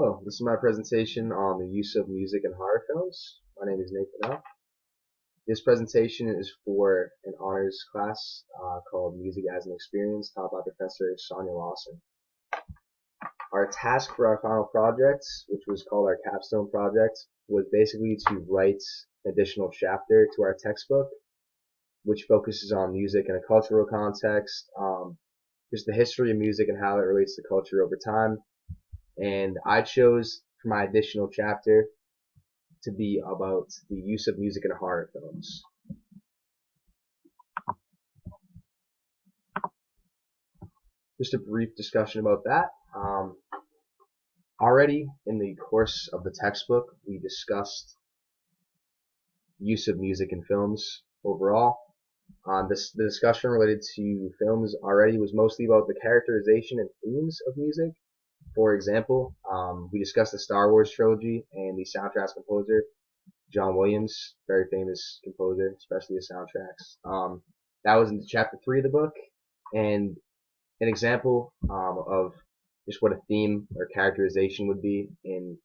Hello, this is my presentation on the use of music in horror films. My name is Nathan L. This presentation is for an honors class called Music as an Experience, taught by Professor Sonya Lawson. Our task for our final project, which was called our capstone project, was basically to write an additional chapter to our textbook, which focuses on music in a cultural context, just the history of music and how it relates to culture over time. And I chose for my additional chapter to be about the use of music in horror films. Just a brief discussion about that. Already in the course of the textbook, we discussed use of music in films overall. The discussion related to films already was mostly about the characterization and themes of music. For example, we discussed the Star Wars trilogy and the soundtrack's composer, John Williams, very famous composer, especially the soundtracks. That was in chapter 3 of the book, and an example of just what a theme or characterization would be in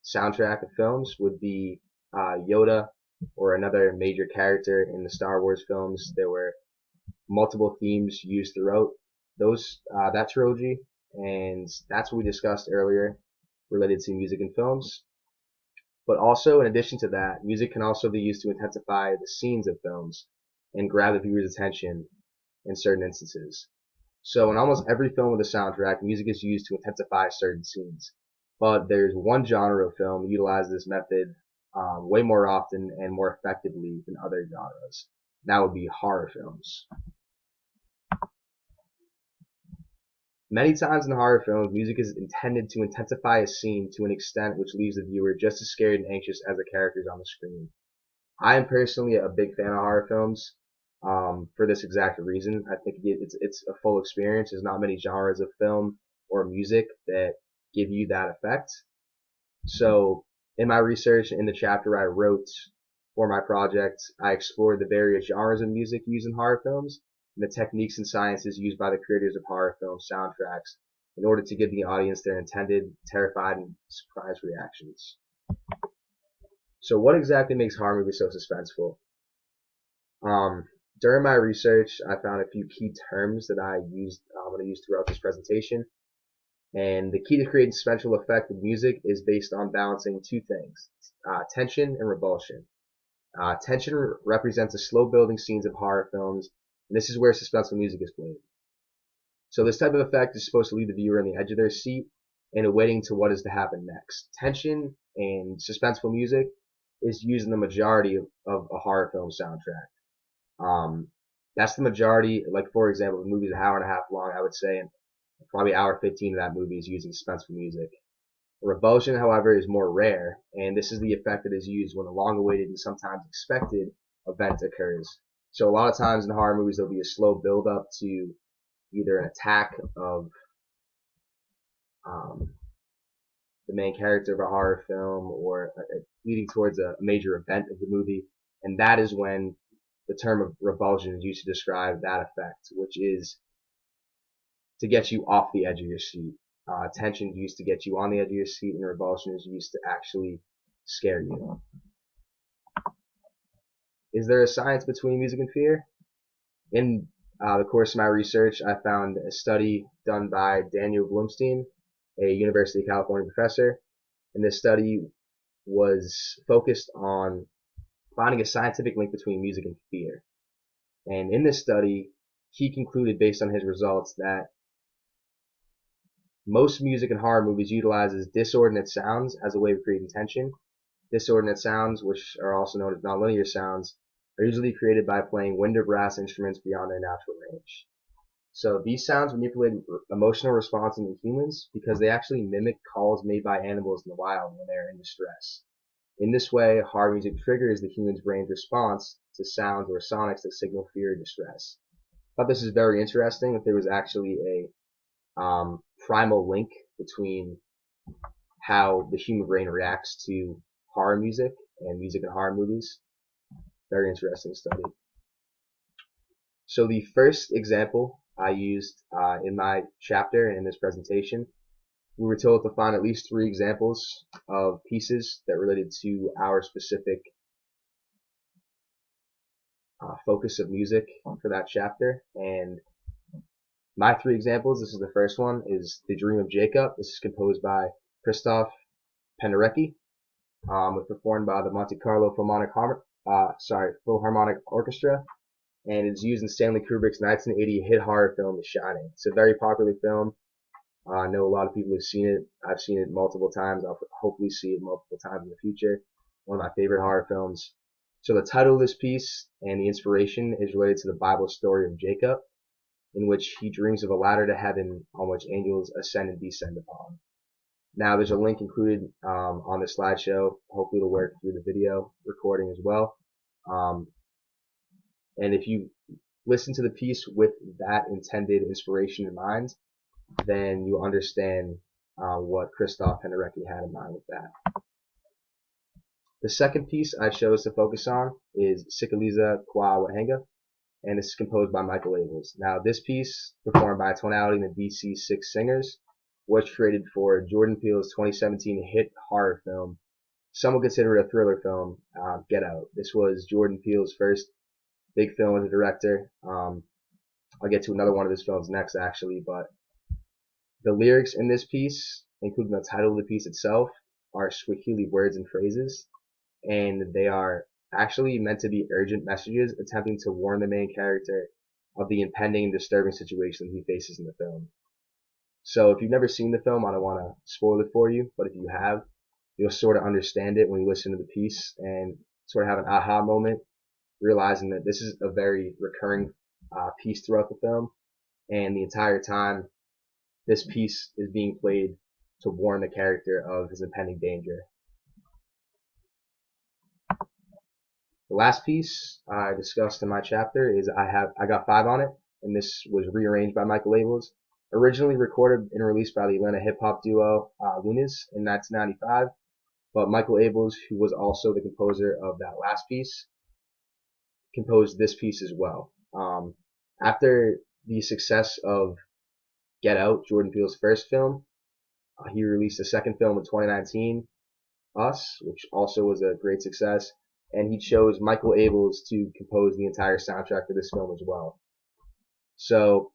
soundtrack of films would be Yoda or another major character in the Star Wars films. There were multiple themes used throughout that trilogy, and that's what we discussed earlier related to music in films. But also, in addition to that, music can also be used to intensify the scenes of films and grab the viewer's attention in certain instances. So in almost every film with a soundtrack, music is used to intensify certain scenes. But there's one genre of film that utilizes this method way more often and more effectively than other genres. That would be horror films. Many times in horror films, music is intended to intensify a scene to an extent which leaves the viewer just as scared and anxious as the characters on the screen. I am personally a big fan of horror films for this exact reason. I think it's a full experience. There's not many genres of film or music that give you that effect. So in my research, in the chapter I wrote for my project, I explored the various genres of music used in horror films and the techniques and sciences used by the creators of horror film soundtracks in order to give the audience their intended, terrified, and surprised reactions. So what exactly makes horror movies so suspenseful? During my research, I found a few key terms that I'm going to use throughout this presentation. And the key to creating suspenseful effect with music is based on balancing two things, tension and revulsion. Tension represents the slow building scenes of horror films, and this is where suspenseful music is played. So this type of effect is supposed to leave the viewer on the edge of their seat and awaiting to what is to happen next. Tension and suspenseful music is used in the majority of a horror film soundtrack. That's the majority. Like, for example, the movie is an hour and a half long, I would say, and probably hour 15 of that movie is using suspenseful music. Revulsion, however, is more rare, and this is the effect that is used when a long-awaited and sometimes expected event occurs. So a lot of times in horror movies, there'll be a slow build-up to either an attack of the main character of a horror film or leading towards a major event of the movie, and that is when the term of revulsion is used to describe that effect, which is to get you off the edge of your seat. Tension is used to get you on the edge of your seat, and revulsion is used to actually scare you. Is there a science between music and fear? In the course of my research, I found a study done by Daniel Blumstein, a University of California professor, and this study was focused on finding a scientific link between music and fear. And in this study, he concluded based on his results that most music in horror movies utilizes disordinate sounds as a way of creating tension. Disordinate sounds, which are also known as nonlinear sounds, are usually created by playing wind or brass instruments beyond their natural range. So these sounds manipulate emotional responses in humans because they actually mimic calls made by animals in the wild when they are in distress. In this way, horror music triggers the human's brain's response to sounds or sonics that signal fear or distress. I thought this is very interesting, that there was actually a primal link between how the human brain reacts to horror music and music in horror movies. Very interesting study. So the first example I used in my chapter and in this presentation we were told to find at least 3 examples of pieces that related to our specific focus of music for that chapter. And my 3 examples, this is the first one, is The Dream of Jacob. This is composed by Krzysztof Penderecki. It's performed by the Monte Carlo Philharmonic Orchestra, and it's used in Stanley Kubrick's 1980 hit horror film The Shining. It's a very popular film. I know a lot of people have seen it. I've seen it multiple times. I'll hopefully see it multiple times in the future. One of my favorite horror films. So the title of this piece and the inspiration is related to the Bible story of Jacob, in which he dreams of a ladder to heaven on which angels ascend and descend upon. Now there's a link included on the slideshow. Hopefully it'll work through the video recording as well. And if you listen to the piece with that intended inspiration in mind, then you'll understand what Krzysztof Penderecki had in mind with that. The second piece I chose to focus on is Sikiliza Kwa Wahenga, and this is composed by Michael Abels. Now this piece, performed by Tonality and the DC 6 Singers, was created for Jordan Peele's 2017 hit horror film. Some would consider it a thriller film, Get Out. This was Jordan Peele's first big film as a director. I'll get to another one of his films next, actually, but the lyrics in this piece, including the title of the piece itself, are Swahili words and phrases, and they are actually meant to be urgent messages attempting to warn the main character of the impending and disturbing situation he faces in the film. So if you've never seen the film, I don't want to spoil it for you, but if you have, you'll sort of understand it when you listen to the piece and sort of have an aha moment, realizing that this is a very recurring piece throughout the film, and the entire time this piece is being played to warn the character of his impending danger. The last piece I discussed in my chapter is I got 5 on it, and this was rearranged by Michael Abels. Originally recorded and released by the Atlanta hip-hop duo Luniz in 1995, but Michael Abels, who was also the composer of that last piece, composed this piece as well. After the success of Get Out, Jordan Peele's first film, he released a second film in 2019, Us, which also was a great success, and he chose Michael Abels to compose the entire soundtrack for this film as well. So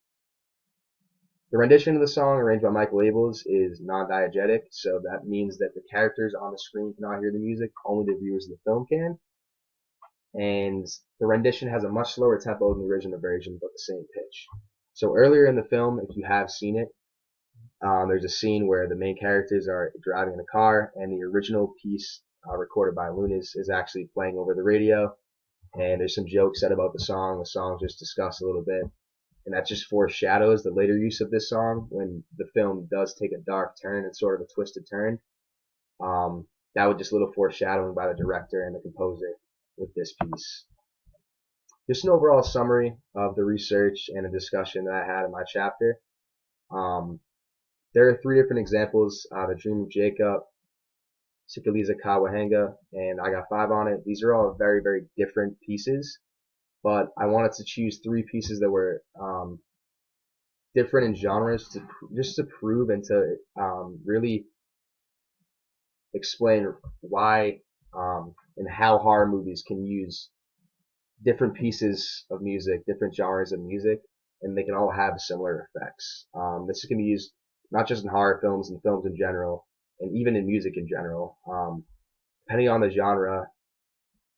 the rendition of the song, arranged by Michael Abels, is non-diegetic, so that means that the characters on the screen cannot hear the music, only the viewers of the film can. And the rendition has a much slower tempo than the original version, but the same pitch. So earlier in the film, if you have seen it, there's a scene where the main characters are driving in a car, and the original piece recorded by Luniz is actually playing over the radio, and there's some jokes said about the song. The song just discussed a little bit, and that just foreshadows the later use of this song when the film does take a dark turn and sort of a twisted turn. That was just a little foreshadowing by the director and the composer with this piece. Just an overall summary of the research and the discussion that I had in my chapter. There are 3 different examples, The Dream of Jacob, Sikiliza Kwa Wahenga, and I got 5 on it. These are all very, very different pieces, but I wanted to choose 3 pieces that were different in genres just to prove and to really explain why and how horror movies can use different pieces of music, different genres of music, and they can all have similar effects. This can be used not just in horror films and films in general, and even in music in general. Depending on the genre,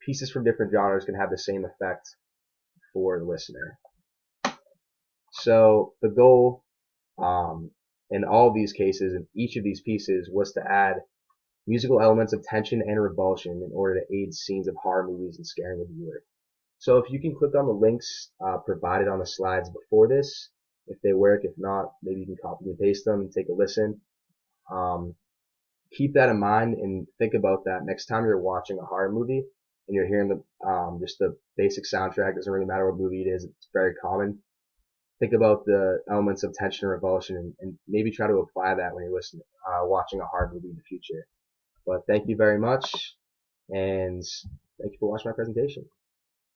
pieces from different genres can have the same effect for the listener. So the goal in all of these cases, in each of these pieces, was to add musical elements of tension and revulsion in order to aid scenes of horror movies and scaring the viewer. So if you can click on the links provided on the slides before this, if they work. If not, maybe you can copy and paste them and take a listen. Keep that in mind and think about that next time you're watching a horror movie and you're hearing just the basic soundtrack. Doesn't really matter what movie it is. It's very common. Think about the elements of tension and revulsion, and maybe try to apply that when you're watching a horror movie in the future. But thank you very much, and thank you for watching my presentation.